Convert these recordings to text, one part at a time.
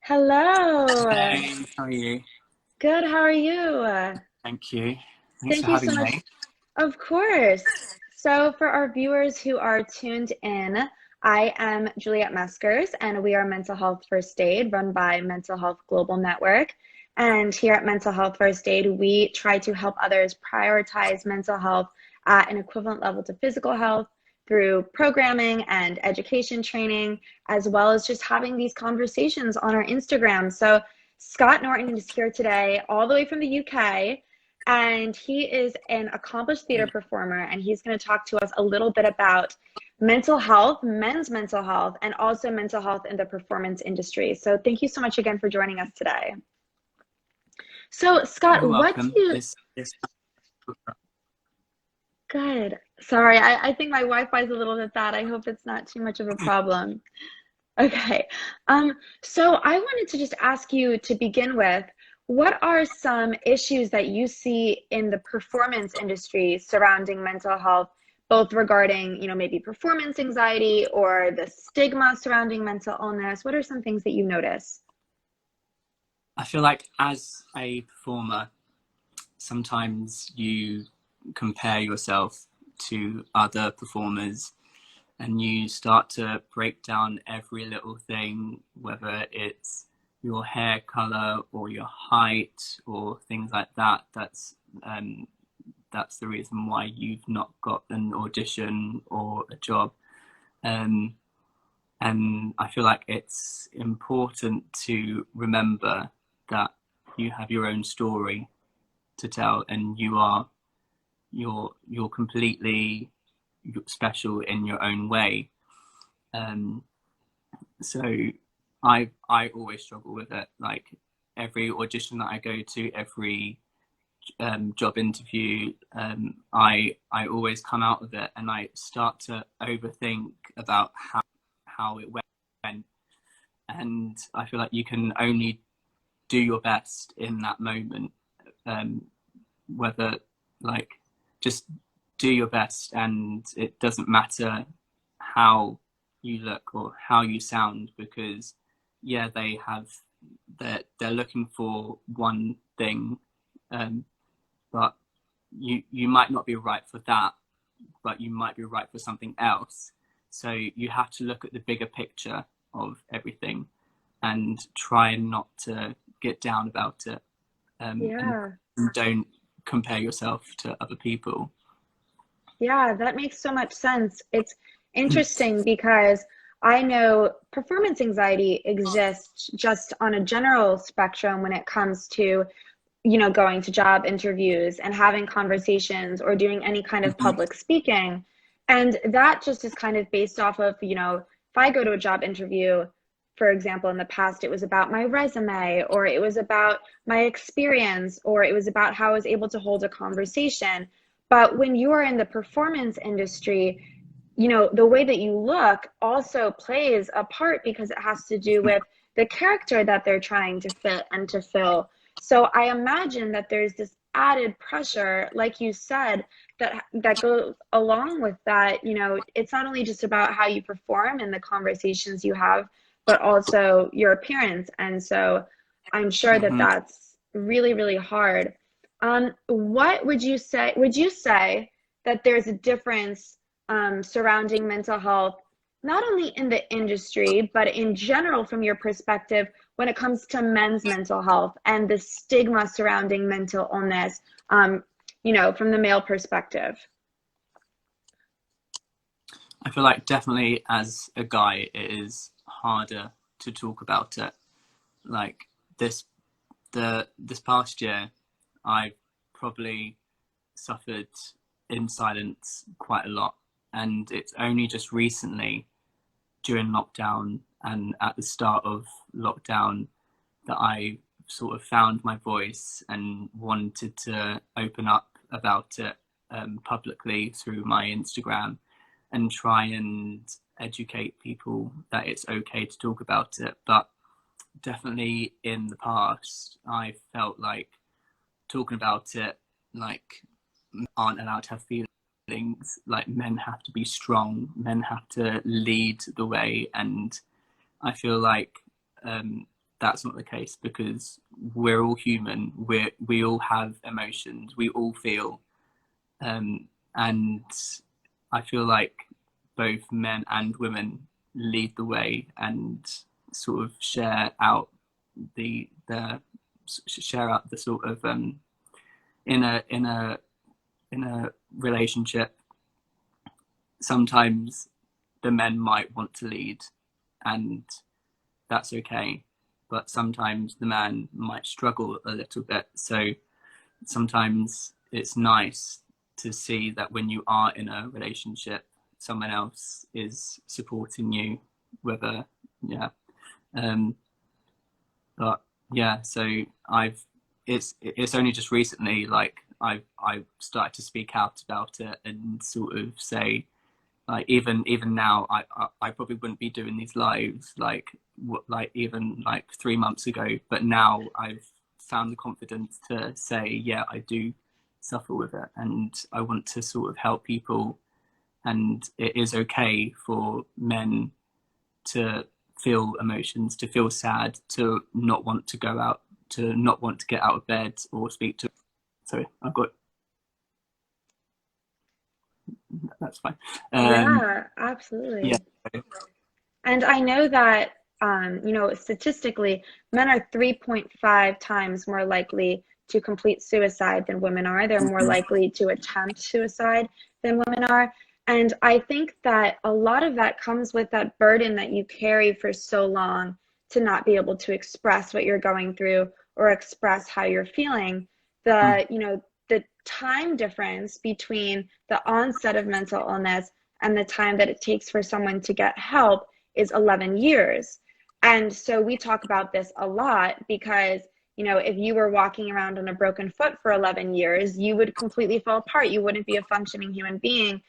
Hello. Hey, how are you? Good. How are you? Thank you. Thanks Thank for you so having much. me. Of course. So, for our viewers who are tuned in, I am Juliet Meskers, and we are Mental Health First Aid, run by Mental Health Global Network. And here at Mental Health First Aid, we try to help others prioritize mental health at an equivalent level to physical health through programming and education training, as well as just having these conversations on our Instagram. So, Scott Norton is here today, all the way from the UK, and he is an accomplished theater performer, and he's going to talk to us a little bit about mental health, men's mental health, and also mental health in the performance industry. So thank you so much again for joining us today. So Scott, You're what do welcome. you It's good. Sorry, I think my Wi-Fi is a little bit bad. I hope it's not too much of a problem. Okay. So I wanted to just ask you to begin with, what are some issues that you see in the performance industry surrounding mental health, both regarding, maybe performance anxiety or the stigma surrounding mental illness? What are some things that you notice? I feel like as a performer, sometimes you compare yourself to other performers and you start to break down every little thing, whether it's your hair color or your height or things like that. That's the reason why you've not got an audition or a job. Um, And I feel like it's important to remember that you have your own story to tell, and you're completely special in your own way. Um, so I always struggle with it. Like every audition that I go to, every job interview, I always come out of it and I start to overthink about how it went, and I feel like you can only do your best in that moment. Um, whether like just do your best, and it doesn't matter how you look or how you sound, because yeah, they're looking for one thing, um, but you might not be right for that, but you might be right for something else. So you have to look at the bigger picture of everything and try not to get down about it, and Yeah. don't compare yourself to other people. Yeah, that makes so much sense. It's interesting because I know performance anxiety exists just on a general spectrum when it comes to, going to job interviews and having conversations or doing any kind of Mhm. public speaking. And that just is kind of based off of, if I go to a job interview, for example, in the past, it was about my resume, or it was about my experience, or it was about how I was able to hold a conversation. But when you are in the performance industry, the way that you look also plays a part because it has to do with the character that they're trying to fit and to fill. So I imagine that there's this added pressure, like you said, that goes along with that. It's not only just about how you perform and the conversations you have, but also your appearance. And so I'm sure that Mhm. that's really, really hard. What would you say? Would you say that there's a difference surrounding mental health, not only in the industry, but in general from your perspective when it comes to men's mental health and the stigma surrounding mental illness, from the male perspective? I feel like definitely as a guy, it is harder to talk about it. Like this, this past year, I probably suffered in silence quite a lot, and it's only just recently during lockdown and at the start of lockdown that I sort of found my voice and wanted to open up about it, publicly through my Instagram, and try and educate people that it's okay to talk about it. But definitely in the past, I felt like talking about it, like, aren't allowed to have feelings. Like men have to be strong, men have to lead the way, and I feel like that's not the case, because we're all human. We all have emotions. We all feel, and I feel like both men and women lead the way and sort of the share out the sort of in a relationship. Sometimes the men might want to lead, and that's okay, but sometimes the man might struggle a little bit. So sometimes it's nice to see that when you are in a relationship, someone else is supporting you, whether but yeah, so it's only just recently, like I've started to speak out about it and sort of say, like, even now I probably wouldn't be doing these lives like even like 3 months ago, but now I've found the confidence to say, yeah, I do suffer with it, and I want to sort of help people, and it is okay for men to feel emotions, to feel sad, to not want to go out, to not want to get out of bed or speak to. Sorry, I've got. That's fine. Yeah, absolutely. Yeah. And I know that, statistically, men are 3.5 times more likely to complete suicide than women are. They're more likely to attempt suicide than women are. And I think that a lot of that comes with that burden that you carry for so long to not be able to express what you're going through or express how you're feeling. The time difference between the onset of mental illness and the time that it takes for someone to get help is 11 years. And so we talk about this a lot because, if you were walking around on a broken foot for 11 years, you would completely fall apart. You wouldn't be a functioning human being.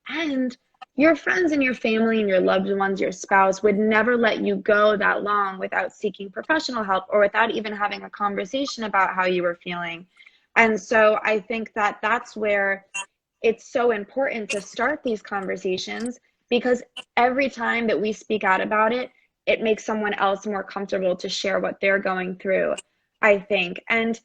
And your friends and your family and your loved ones, your spouse, would never let you go that long without seeking professional help or without even having a conversation about how you were feeling. And so I think that that's where it's so important to start these conversations, because every time that we speak out about it, it makes someone else more comfortable to share what they're going through, I think. And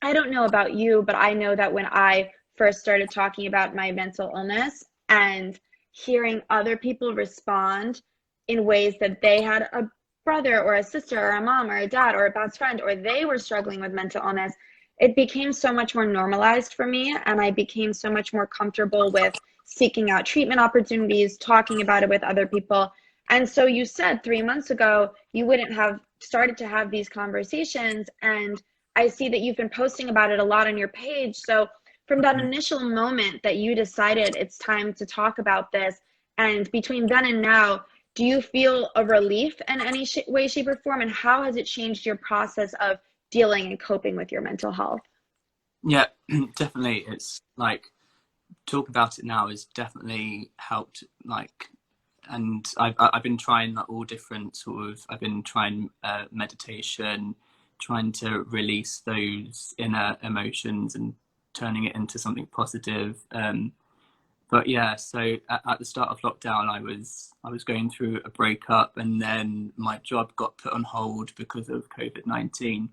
I don't know about you, but I know that when I first started talking about my mental illness and hearing other people respond in ways that they had a brother or a sister or a mom or a dad or a best friend, or they were struggling with mental illness, it became so much more normalized for me, and I became so much more comfortable with seeking out treatment opportunities, talking about it with other people. And so you said 3 months ago you wouldn't have started to have these conversations, and I see that you've been posting about it a lot on your page. So from that initial moment that you decided it's time to talk about this, and between then and now, do you feel a relief in any way, shape, or form? And how has it changed your process of dealing and coping with your mental health? Yeah, definitely. It's like, talk about it now has definitely helped. Like, and I've been trying like all different sort of. I've been trying meditation, trying to release those inner emotions and turning it into something positive. But yeah, so at the start of lockdown, I was going through a breakup, and then my job got put on hold because of COVID-19.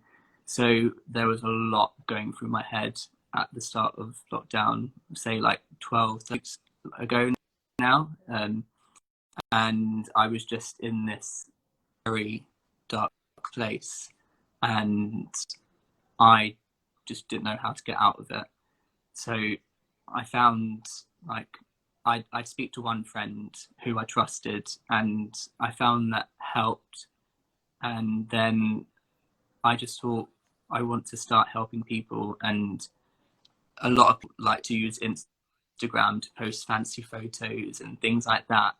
So there was a lot going through my head at the start of lockdown, say like 12 weeks ago now. And I was just in this very dark place, and I just didn't know how to get out of it. So I found, like, I'd speak to one friend who I trusted, and I found that helped. And then I just thought, I want to start helping people. And a lot of people like to use Instagram to post fancy photos and things like that,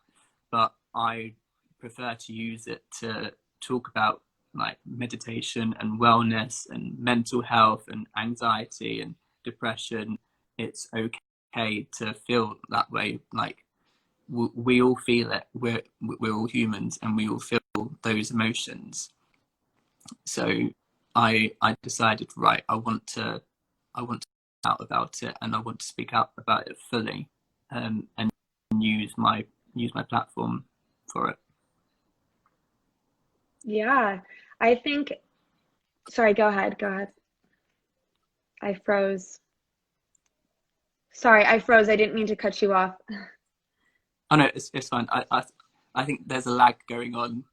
but I prefer to use it to talk about like meditation and wellness and mental health and anxiety and depression. It's okay to feel that way. Like, we all feel it. We're all humans, and we all feel those emotions. So I decided, right, I want to out about it, and I want to speak out about it fully, and use my platform for it. Yeah, I think, sorry, go ahead, go ahead. I froze. Sorry, I froze. I didn't mean to cut you off. Oh no, it's fine. I think there's a lag going on.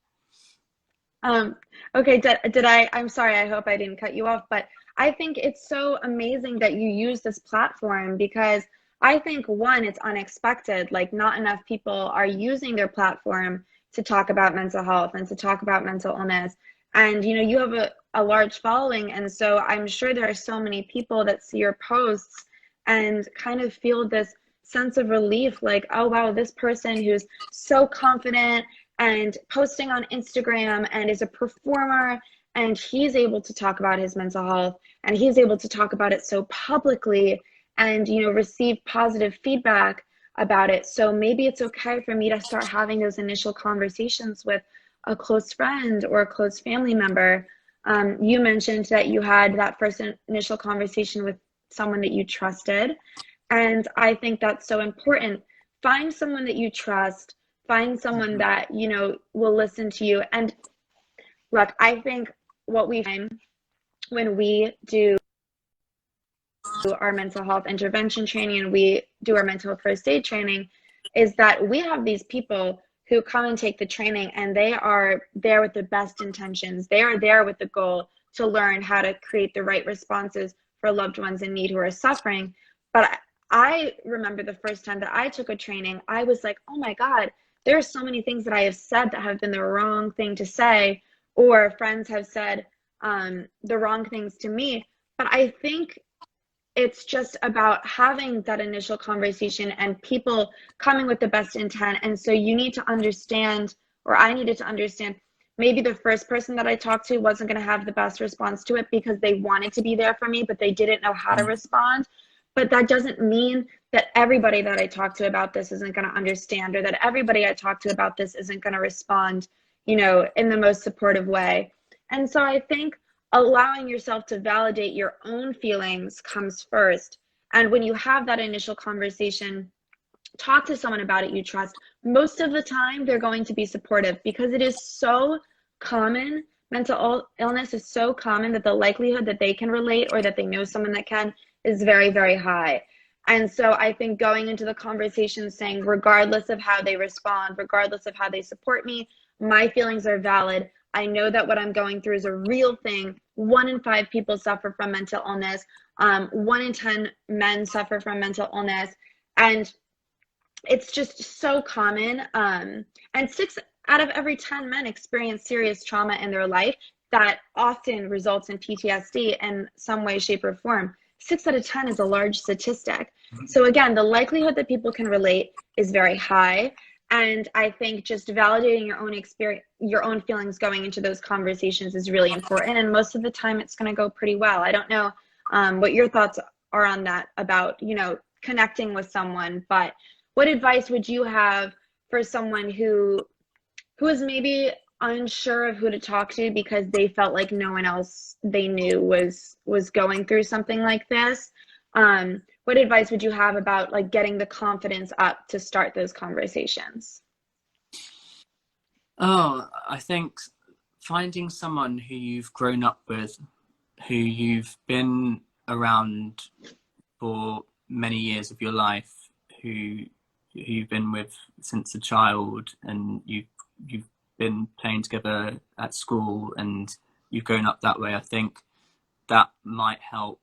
Um, okay, did I, I'm sorry, I hope I didn't cut you off, but I think it's so amazing that you use this platform because I think one, it's unexpected. Like not enough people are using their platform to talk about mental health and to talk about mental illness. And you know, you have a large following, and so I'm sure there are so many people that see your posts and kind of feel this sense of relief, like, oh wow, this person who's so confident and posting on Instagram and is a performer and he's able to talk about his mental health and he's able to talk about it so publicly and you know receive positive feedback about it. So maybe it's okay for me to start having those initial conversations with a close friend or a close family member. You mentioned that you had that first initial conversation with someone that you trusted, and I think that's so important. Find someone that you trust, find someone Mhm. that, you know, will listen to you. And look, I think what we find when we do our mental health intervention training and we do our mental health first aid training is that we have these people who come and take the training and they are there with the best intentions. They are there with the goal to learn how to create the right responses for loved ones in need who are suffering. But I remember the first time that I took a training, I was like, oh my God, there are so many things that I have said that have been the wrong thing to say, or friends have said the wrong things to me. But I think it's just about having that initial conversation and people coming with the best intent. And so you need to understand, or I needed to understand, maybe the first person that I talked to wasn't going to have the best response to it because they wanted to be there for me, but they didn't know how to respond. But that doesn't mean that everybody that I talk to about this isn't going to understand, or that everybody I talk to about this isn't going to respond, you know, in the most supportive way. And so I think allowing yourself to validate your own feelings comes first. And when you have that initial conversation, talk to someone about it you trust. Most of the time, they're going to be supportive because it is so common. Mental illness is so common that the likelihood that they can relate or that they know someone that can is very, very high. And so I think going into the conversation saying, regardless of how they respond, regardless of how they support me, my feelings are valid. I know that what I'm going through is a real thing. 1 in 5 people suffer from mental illness. 1 in 10 men suffer from mental illness. And it's just so common. And 6 out of every 10 men experience serious trauma in their life that often results in PTSD in some way, shape, or form. 6 out of 10 is a large statistic. So again, the likelihood that people can relate is very high. And I think just validating your own experience, your own feelings going into those conversations is really important. And most of the time it's going to go pretty well. I don't know what your thoughts are on that about, you know, connecting with someone, but what advice would you have for someone who is maybe unsure of who to talk to because they felt like no one else they knew was going through something like this? What advice would you have about like getting the confidence up to start those conversations? Oh, I think finding someone who you've grown up with, who you've been around for many years of your life, who you've been with since a child, and you've been playing together at school, and you've grown up that way. I think that might help,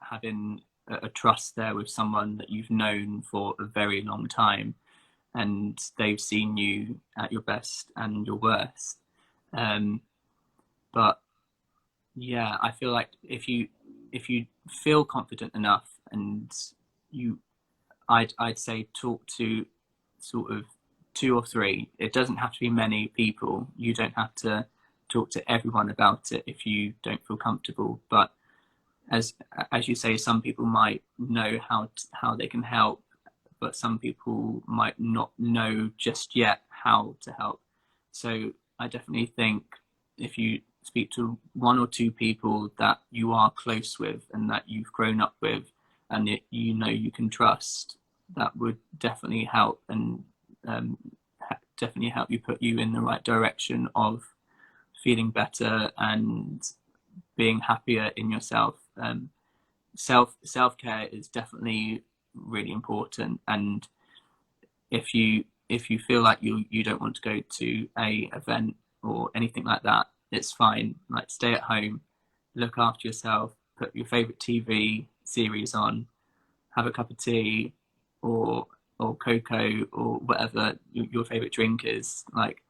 having a trust there with someone that you've known for a very long time, and they've seen you at your best and your worst. But yeah, I feel like if you feel confident enough, and you I'd say talk to sort of 2 or 3. It doesn't have to be many people. You don't have to talk to everyone about it if you don't feel comfortable. But as you say, some people might know how they can help, but some people might not know just yet how to help. So I definitely think if you speak to 1 or 2 people that you are close with and that you've grown up with and that you know you can trust, that would definitely help, and definitely help you put you in the right direction of feeling better and being happier in yourself. Self-care is definitely really important, and if you feel like you don't want to go to a event or anything like that, it's fine. Like, stay at home, look after yourself, put your favorite TV series on, have a cup of tea or cocoa or whatever your favorite drink is. Like,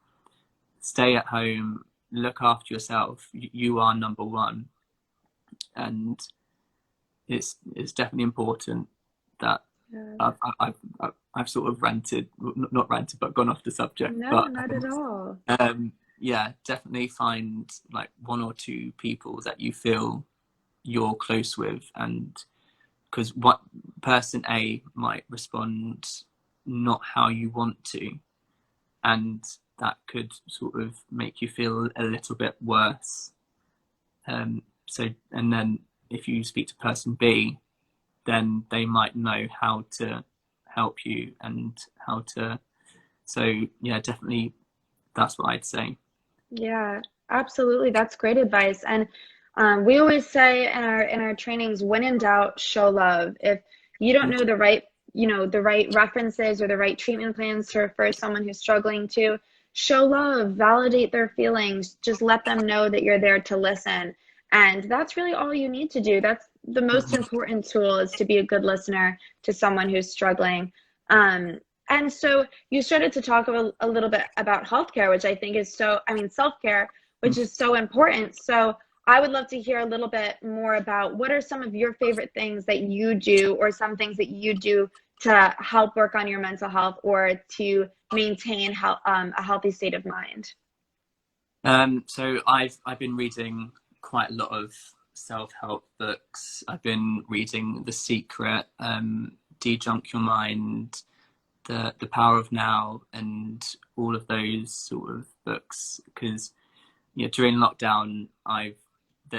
stay at home, look after yourself. You are number one, and it's definitely important that I've sort of ranted, not ranted, but gone off the subject. No, but not at all. Yeah, definitely find like one or two people that you feel you're close with, and because what person A might respond not how you want to, and that could sort of make you feel a little bit worse. So, and then if you speak to person B, then they might know how to help you and how to. So yeah, definitely, that's what I'd say. Yeah, absolutely. That's great advice. And we always say in our trainings, when in doubt, show love. If you don't know the right, the right references or the right treatment plans to refer someone who's struggling to, show love, validate their feelings, just let them know that you're there to listen. And that's really all you need to do. That's the most important tool, is to be a good listener to someone who's struggling. And so you started to talk a little bit about healthcare, which I think is self-care, which is so important. So I would love to hear a little bit more about what are some of your favorite things that you do, or some things that you do to help work on your mental health or to maintain a healthy state of mind. So I've been reading quite a lot of self-help books. I've been reading The Secret, De-Junk Your Mind, the Power of Now, and all of those sort of books, because during lockdown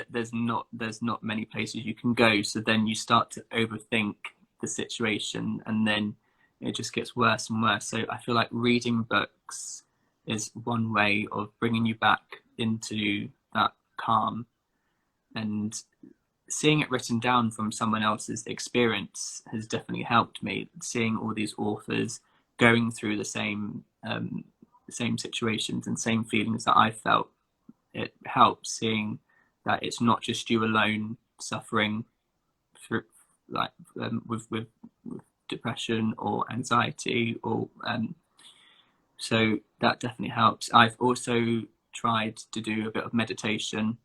there's not many places you can go, so then you start to overthink the situation, and then it just gets worse and worse. So I feel like reading books is one way of bringing you back into that calm, and seeing it written down from someone else's experience has definitely helped me. Seeing all these authors going through the same situations and same feelings that I felt, it helps seeing that it's not just you alone suffering through, like, with depression or anxiety, or so that definitely helps. I've also tried to do a bit of meditation.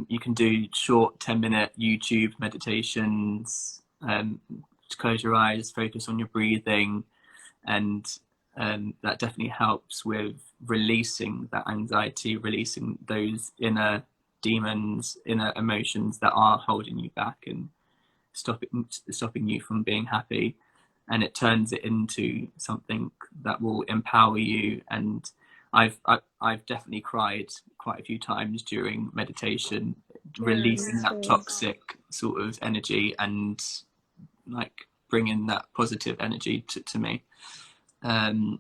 You can do short 10-minute YouTube meditations. Close your eyes, focus on your breathing, and that definitely helps with releasing that anxiety, releasing those inner demons, inner emotions that are holding you back and stopping you from being happy. And it turns it into something that will empower you. And I've definitely cried quite a few times during meditation, releasing that toxic sort of energy and like bringing that positive energy to me. And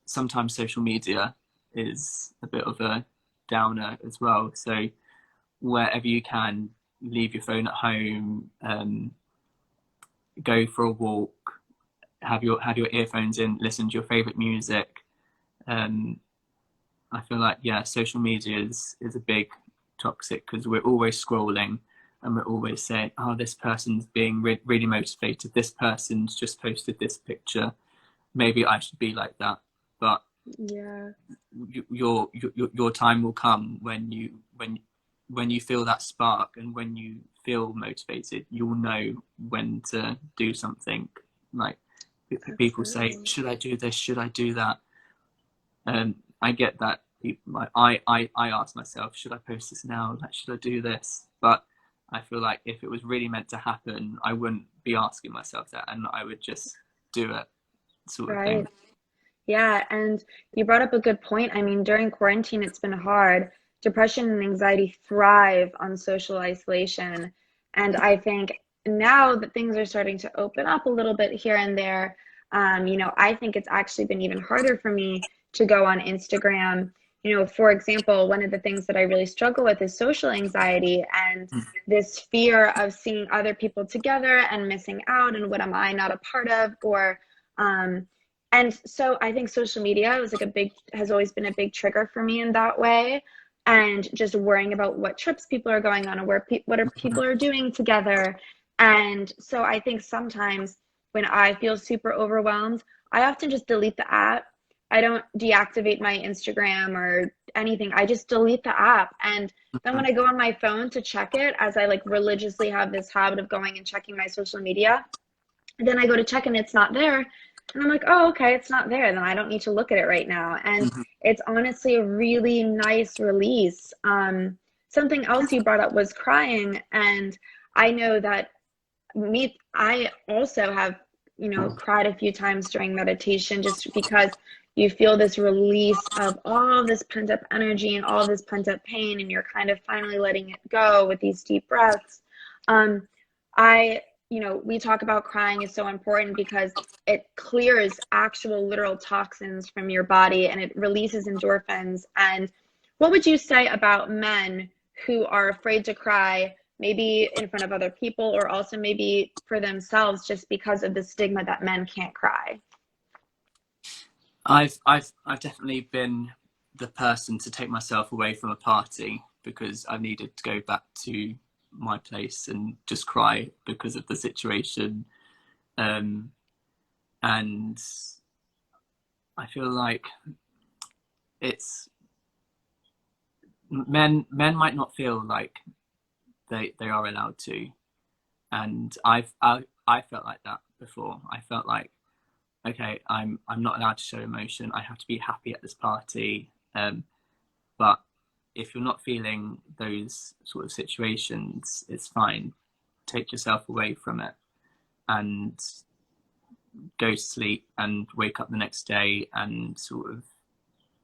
sometimes social media is a bit of a downer as well. So wherever you can, leave your phone at home, go for a walk, have your earphones in, listen to your favorite music. I feel like, social media is a big toxic, because we're always scrolling and we're always saying, oh, this person's being really motivated, this person's just posted this picture, maybe I should be like that. But your time will come when you feel that spark, and when you feel motivated, you'll know when to do something. Like, people say, should I do this, should I do that? I get that. I ask myself, should I post this now? Like, should I do this? But I feel like if it was really meant to happen, I wouldn't be asking myself that, and I would just do it, sort of thing. Yeah, and you brought up a good point. I mean, during quarantine, it's been hard. Depression and anxiety thrive on social isolation. And I think now that things are starting to open up a little bit here and there, I think it's actually been even harder for me to go on Instagram you know, for example, one of the things that I really struggle with is social anxiety and this fear of seeing other people together and missing out, and what am I not a part of, or and so I think social media was like has always been a big trigger for me in that way. And just worrying about what trips people are going on, or what are people are doing together. And so I think sometimes when I feel super overwhelmed, I often just delete the app. I don't deactivate my Instagram or anything. I just delete the app. And then when I go on my phone to check it, as I like religiously have this habit of going and checking my social media, then I go to check and it's not there. And I'm like, oh, okay, it's not there. Then I don't need to look at it right now. And it's honestly a really nice release. Something else you brought up was crying. And I know that I also have, you know, cried a few times during meditation, just because you feel this release of all this pent up energy and all this pent up pain, and you're kind of finally letting it go with these deep breaths. I, you know, we talk about crying is so important because it clears actual literal toxins from your body and it releases endorphins. And what would you say about men who are afraid to cry, maybe in front of other people, or also maybe for themselves, just because of the stigma that men can't cry? I've definitely been the person to take myself away from a party because I needed to go back to my place and just cry because of the situation. And I feel like it's men might not feel like they are allowed to, and I felt like that before. I felt like, okay, I'm not allowed to show emotion. I have to be happy at this party. But if you're not feeling those sort of situations, it's fine. Take yourself away from it and go to sleep and wake up the next day and sort of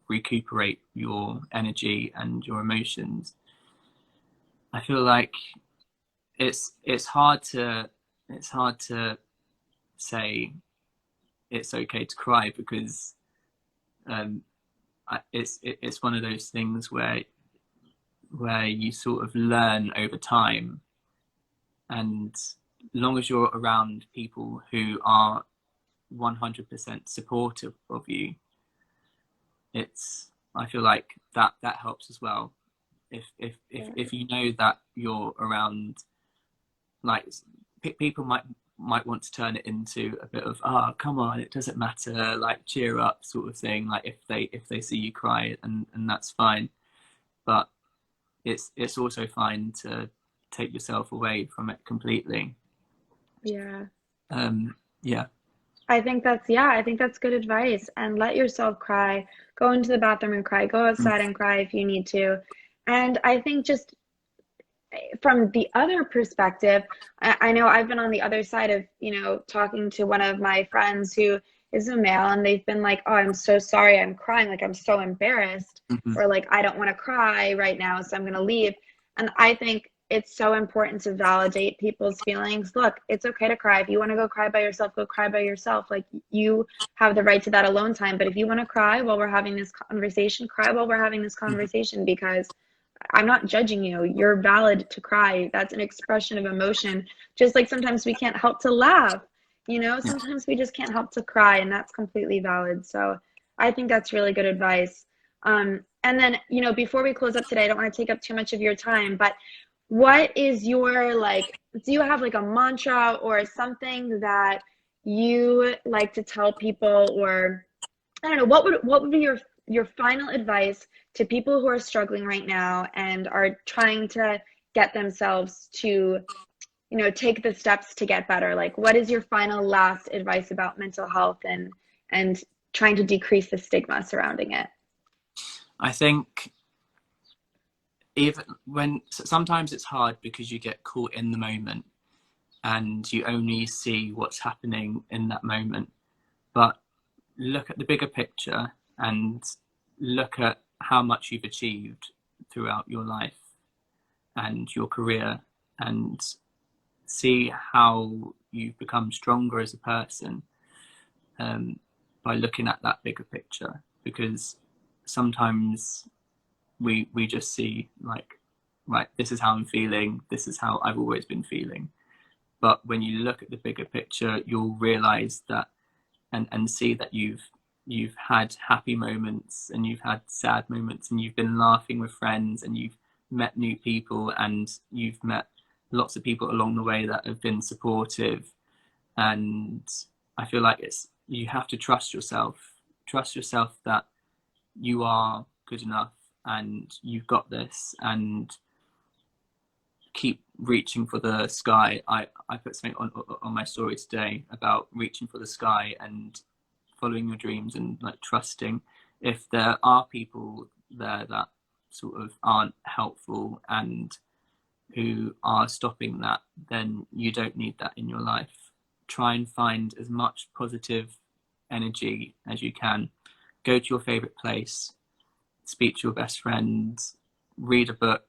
recuperate your energy and your emotions. I feel like it's hard to say it's okay to cry because it's one of those things where you sort of learn over time, and as long as you're around people who are 100% supportive of you, I feel like that helps as well. If you know that you're around, like, people might want to turn it into a bit of, oh, come on, it doesn't matter, like, cheer up sort of thing, like if they see you cry, and that's fine. But it's also fine to take yourself away from it completely. Yeah. Yeah. I think that's good advice. And let yourself cry. Go into the bathroom and cry. Go outside and cry if you need to. And I think just from the other perspective, I know I've been on the other side of, you know, talking to one of my friends who is a male, and they've been like, oh, I'm so sorry, I'm crying, like I'm so embarrassed, or like I don't want to cry right now, so I'm going to leave. And I think it's so important to validate people's feelings. Look, it's okay to cry. If you want to go cry by yourself, go cry by yourself. Like, you have the right to that alone time. But if you want to cry while we're having this conversation, cry while we're having this conversation, because I'm not judging you. You're valid to cry. That's an expression of emotion. Just like sometimes we can't help to laugh, you know, sometimes we just can't help to cry, and that's completely valid. So I think that's really good advice. And then, you know, before we close up today, I don't want to take up too much of your time, but what is your, like, do you have like a mantra or something that you like to tell people, or I don't know, what would be your final advice to people who are struggling right now and are trying to get themselves to, you know, take the steps to get better? Like, what is your final last advice about mental health and trying to decrease the stigma surrounding it? I think even when sometimes it's hard because you get caught in the moment and you only see what's happening in that moment, but look at the bigger picture and look at how much you've achieved throughout your life and your career, and see how you've become stronger as a person by looking at that bigger picture. Because sometimes we just see like, right, this is how I'm feeling, this is how I've always been feeling. But when you look at the bigger picture, you'll realize that and see that you've had happy moments and you've had sad moments, and you've been laughing with friends, and you've met new people, and you've met lots of people along the way that have been supportive. And I feel like you have to trust yourself that you are good enough and you've got this, and keep reaching for the sky. I put something on my story today about reaching for the sky and following your dreams, and like trusting if there are people there that sort of aren't helpful and who are stopping that, then you don't need that in your life. Try and find as much positive energy as you can. Go to your favorite place, speak to your best friends, read a book,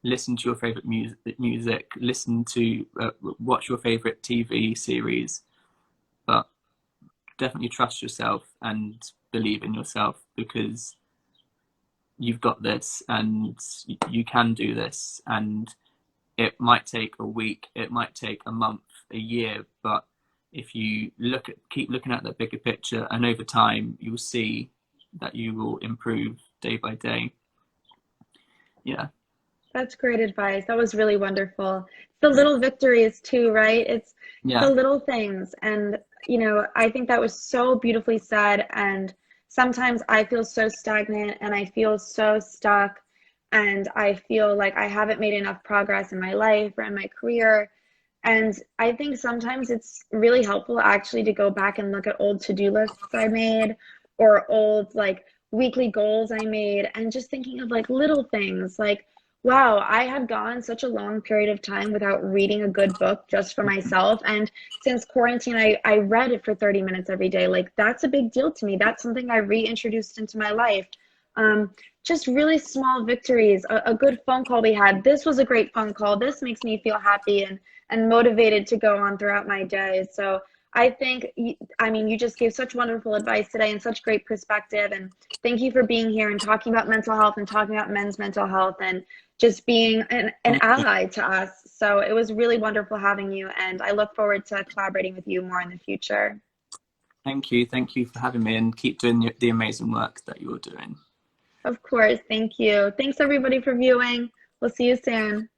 listen to your favorite music, listen to watch your favorite TV series, but definitely trust yourself and believe in yourself, because you've got this and you can do this. And it might take a week, it might take a month, a year, but if you keep looking at the bigger picture, and over time you'll see that you will improve day by day. Yeah. That's great advice. That was really wonderful. It's the little victories too, right? It's the little things. And, I think that was so beautifully said. And sometimes I feel so stagnant and I feel so stuck, and I feel like I haven't made enough progress in my life or in my career. And I think sometimes it's really helpful actually to go back and look at old to-do lists I made, or old like weekly goals I made, and just thinking of like little things like, wow, I had gone such a long period of time without reading a good book just for myself. And since quarantine, I read it for 30 minutes every day. Like, that's a big deal to me. That's something I reintroduced into my life. Just really small victories. A good phone call we had. This was a great phone call. This makes me feel happy and motivated to go on throughout my day. So I think, you just gave such wonderful advice today and such great perspective. And thank you for being here and talking about mental health and talking about men's mental health, and just being an ally to us. So it was really wonderful having you, and I look forward to collaborating with you more in the future. Thank you for having me, and keep doing the amazing work that you're doing. Of course. Thank you. Thanks everybody for viewing. We'll see you soon.